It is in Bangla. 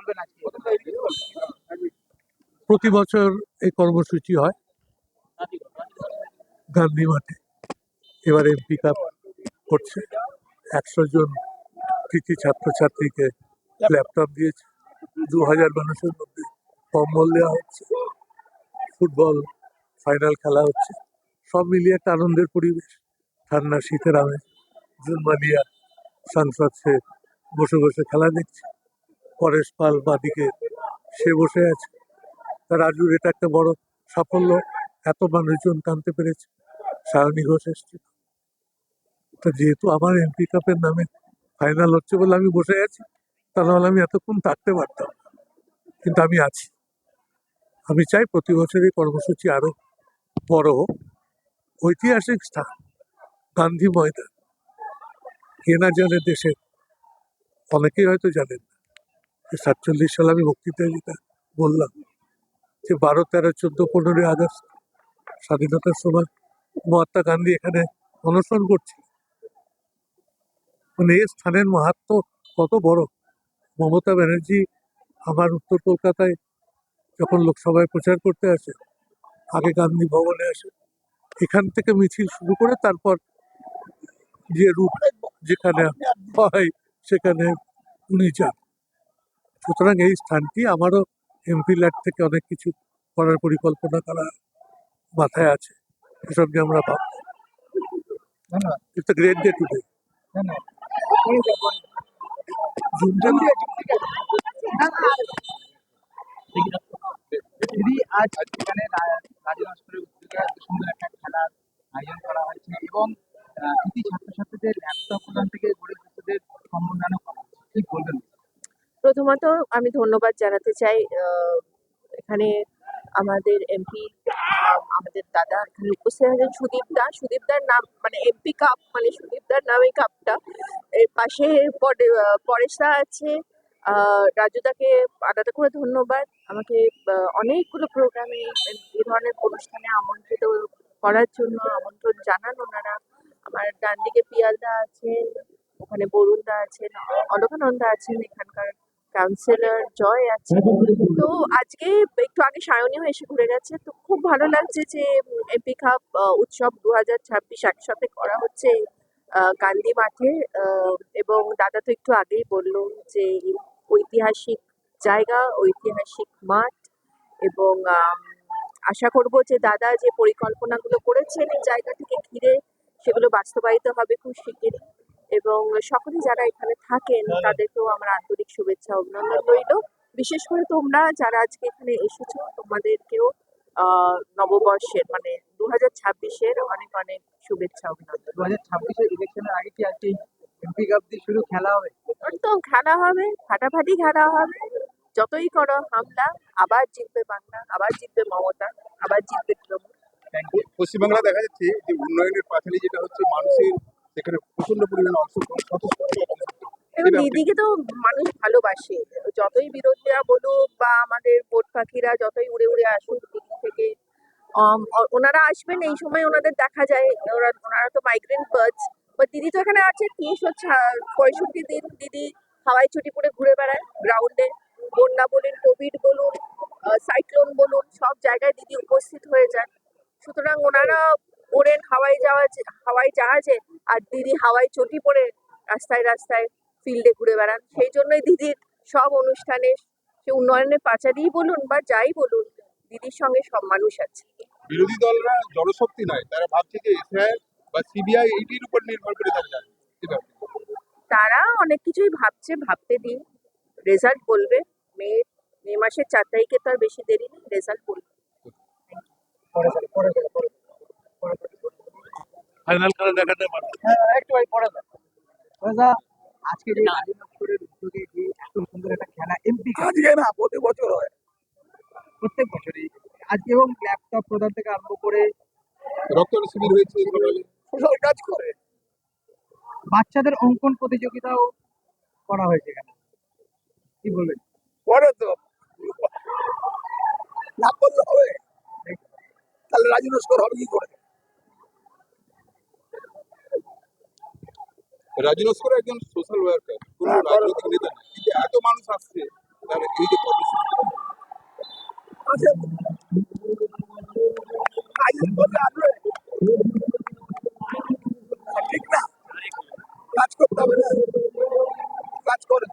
বলবেন আজকে? প্রতি বছর এই কর্মসূচি হয় গান্ধী মাঠে। এবার এমপি কাপ করছে, 100 জন কৃতি ছাত্রছাত্রীকে ল্যাপটপ দিয়েছে, 2000 মানুষের মধ্যে কম্বল দেওয়া হচ্ছে, ফুটবল ফাইনাল খেলা হচ্ছে, সব মিলিয়ে একটা আনন্দের পরিবেশ। ঠান্ডা শীতের আমেজ, জুন মালিয়া সাংসদ সে বসে বসে খেলা দেখছে, পরেশ পাল বাদিকে সে বসে আছে। তার রাজুর এটা একটা বড় সাফল্য, এত মানুষজন টানতে পেরেছে। সায়নী ঘোষ এসছে। তা যেহেতু আমার এমপি কাপের নামে ফাইনাল হচ্ছে বলে আমি বসে আছি, তা নাহলে আমি এতক্ষণ থাকতে পারতাম না। কিন্তু আমি আছি। আমি চাই প্রতি বছর এই কর্মসূচি আরো বড় হোক। ঐতিহাসিক স্থান গান্ধী ময়দান, কে না জানে দেশের, অনেকেই হয়তো জানেন না 47 সালে আমি বক্তৃতায় যেটা বললাম যে 12, 13, 14, 15 আগস্ট স্বাধীনতার সময় মহাত্মা গান্ধী এখানে অনশন করছে। মানে এই স্থানের মাহাত্ম কত বড়। মমতা ব্যানার্জি আমার উত্তর কলকাতায় যখন লোকসভায় প্রচার করতে আসে, আগে গান্ধী ভবনে আসে, এখান থেকে মিছিল শুরু করে তারপর যে রুট যেখানে হয় সেখানে উনি যান। সুতরাং এই স্থানটি আমারও এমপি ল্যাড থেকে অনেক কিছু করার পরিকল্পনা করা মাথায় আছে, এসব নিয়ে আমরা ভাববো। ধন্যবাদ। It's a great day today. ধন্যবাদ। দিদি, আজ এখানে রাজনগরের উদ্যোগে এত সুন্দর একটা খেলার আয়োজন করা হয়েছে এবং কৃতি ছাত্রছাত্রীদের ল্যাপটপ প্রদান থেকে গরিব শিশুদের সম্মাননা করা হচ্ছে, কি বলবেন? প্রথমত আমি ধন্যবাদ জানাতে চাই এখানে আমাদের এমপি, আমাদের দাদা এখানে উপস্থিত আছেন সুদীপদার নাম, মানে এমপি কাপ মানে সুদীপদার নামে কাপটা। এর পাশে পরেশদা আছে, রাজুদাকে আলাদা করে ধন্যবাদ আমাকে অনেকগুলো প্রোগ্রামে এই ধরনের অনুষ্ঠানে আমন্ত্রিত করার জন্য, আমন্ত্রণ জানান ওনারা। আমার ডান দিকে পিয়ালদা আছেন, ওখানে বরুণদা আছেন, অলকানন্দা আছেন, এখানকার কাউন্সিলর জয় আছে। তো আজকে একটু আগে সায়নীও এসে ঘুরে গেছে, তো খুব ভালো লাগছে যে এমপি কাপ উৎসব 2026 একসাথে করা হচ্ছে গান্ধী মাঠে। এবং দাদা তো একটু আগেই বললো যে ঐতিহাসিক জায়গা, ঐতিহাসিক মাঠ, এবং আশা করব যে দাদা যে পরিকল্পনাগুলো করেছেন এই জায়গাটিকে ঘিরে সেগুলো বাস্তবায়িত হবে খুব শিগগিরই। এবং সকলে যারা এখানে থাকেন তাদেরকেও আমার আন্তরিক শুভেচ্ছা অভিনন্দন রইল। বিশেষ করে তোমরা যারা আজকে এখানে এসেছো, তোমাদেরকেও নববর্ষের মানে 2026-এর অনেক অনেক শুভেচ্ছা অভিনন্দন। 2026-এর ইলেকশনের আগে কি আজকে এমপি কাপ দিয়ে শুরু খেলা হবে? একদম খেলা হবে, ফাটাফাটি খেলা হবে। যতই করো হামলা, আবার জিতবে বাংলা, আবার জিতবে মমতা, আবার জিতবে তৃণমূল। পশ্চিমবাংলা দেখা যাচ্ছে যে উন্নয়নের পাঁচালী যেটা হচ্ছে মানুষের সেখানে প্রচন্ড পরিমাণে অংশগ্রহণ স্বতঃস্ফূর্ত এবং দিদিকে তো মানুষ ভালোবাসে, যতই বিরোধীরা বলুক বা আমাদের ভোট পাখিরা যতই উড়ে উড়ে আসুক দিল্লি থেকে, ওনারা আসবেন এই সময় ওনাদের দেখা যায়, ওনারা তো মাইগ্রেন্ট বার্ডস, বাট দিদি তো এখানে আছে 365 দিন দিদি হাওয়াই ছুটি পরে ঘুরে বেড়ায় গ্রাউন্ডে। বন্যা বলুন, কোভিড বলুন, সাইক্লোন বলুন, সব জায়গায় দিদি উপস্থিত হয়ে যান। সুতরাং ওনারা ওড়েন হাওয়াই জাহাজে, আর দিদি হাওয়াই চটি পরে রাস্তায় রাস্তায় ফিল্ডে ঘুরে বেড়ান। সেই জন্যই দিদির সব অনুষ্ঠানে, সে উন্নয়নের পাঁচালীই বলুন বা যাই বলুন, দিদির সঙ্গে সব মানুষ আছে। বিরোধী দলরা জনশক্তি নয়, তারা ভাবছে যে এসআইআর বা সিবিআই এইটির উপর নির্ভর করে তারা যায়। তারা অনেক কিছুই ভাবছে, ভাবতে দিন, রেজাল্ট বলবে। মে মাসের 4 তারিখে তো আর বেশি দেরি নেই, রেজাল্ট বলবে। ফাইনাল খেলা দেখাতে পারবো। একটু পরে আজকে যে রাজনগরের উদ্যোগে যে এত সুন্দর একটা খেলা এমপি আজকে না, প্রতি বছর হয়, প্রত্যেক বছরই আজকে, এবং ল্যাপটপ প্রদান থেকে আরম্ভ করে রক্তদান শিবির হয়েছে, সোশ্যাল কাজ করে। বাচ্চাদের অঙ্কন প্রতিযোগিতাও করা হয়েছে এখানে, কি বলবেন? পরে তো না করলে হবে, তাহলে রাজনস্কর হবে কি করে? রাজনস্কর একজন সোশ্যাল ওয়ার্কার, কোন রাজনৈতিক নেতা না, কিন্তু এত মানুষ আসছে, তার মানে এই যে কর্মসূচি আয়োজন করলে আসবে ঠিক না, কাজ করতে হবে না, কাজ করে